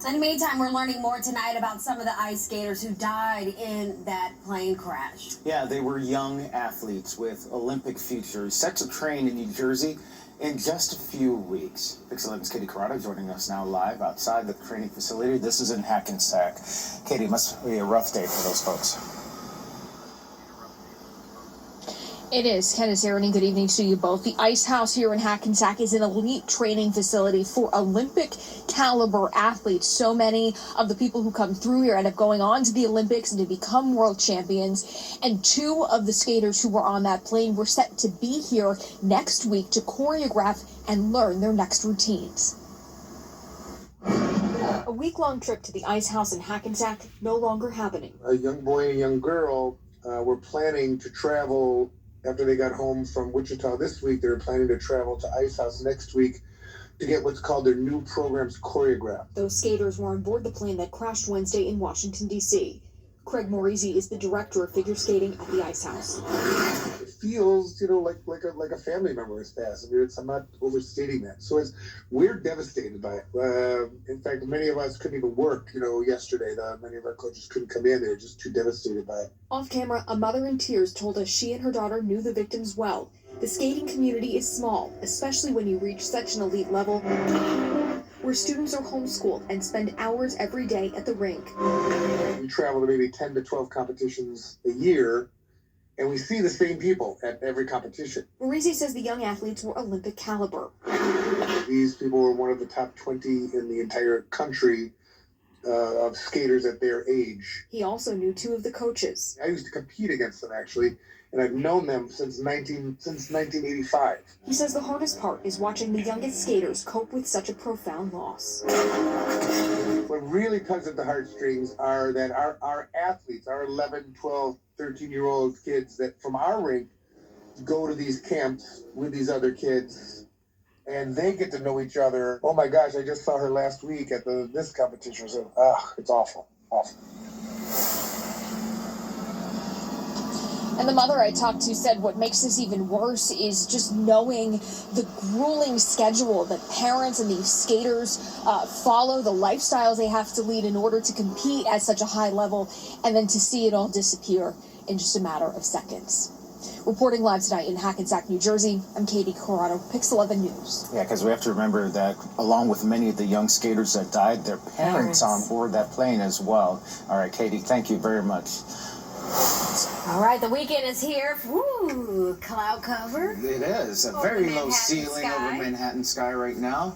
In the meantime, we're learning more tonight about some of the ice skaters who died in that plane crash. Yeah, they were young athletes with Olympic futures set to train in New Jersey in just a few weeks. Pix 11's Katie Corrado joining us now live outside the training facility. This is in Hackensack. Katie, it must be a rough day for those folks. It is. Ken is here, and good evening to you both. The Ice House here in Hackensack is an elite training facility for Olympic caliber athletes. So many of the people who come through here end up going on to the Olympics and to become world champions. And two of the skaters who were on that plane were set to be here next week to choreograph and learn their next routines. A week-long trip to the Ice House in Hackensack no longer happening. A young boy and a young girl were planning to travel. After they got home from Wichita this week, they were planning to travel to Ice House next week to get what's called their new programs choreographed. Those skaters were on board the plane that crashed Wednesday in Washington, D.C. Craig Morisi is the director of figure skating at the Ice House. It feels, like a family member has passed. I mean, I'm not overstating that. So we're devastated by it. In fact, many of us couldn't even work, yesterday. Many of our coaches couldn't come in. They were just too devastated by it. Off camera, a mother in tears told us she and her daughter knew the victims well. The skating community is small, especially when you reach such an elite level, where students are homeschooled and spend hours every day at the rink. We travel to maybe 10 to 12 competitions a year, and we see the same people at every competition. Morisi says the young athletes were Olympic caliber. These people were one of the top 20 in the entire country of skaters at their age. He also knew two of the coaches. I used to compete against them, actually, and I've known them since 1985. He says the hardest part is watching the youngest skaters cope with such a profound loss. What really tugs at the heartstrings are that our athletes, our 11, 12, 13-year-old kids that from our rink go to these camps with these other kids, and they get to know each other. Oh my gosh, I just saw her last week at this competition. So, it's awful. And the mother I talked to said what makes this even worse is just knowing the grueling schedule that parents and these skaters follow, the lifestyles they have to lead in order to compete at such a high level, and then to see it all disappear in just a matter of seconds. Reporting live tonight in Hackensack, New Jersey, I'm Katie Corrado, Pix 11 News. Yeah, because we have to remember that along with many of the young skaters that died, their parents on board that plane as well. All right, Katie, thank you very much. All right, the weekend is here. Woo, cloud cover. It is a very low ceiling over Manhattan sky right now.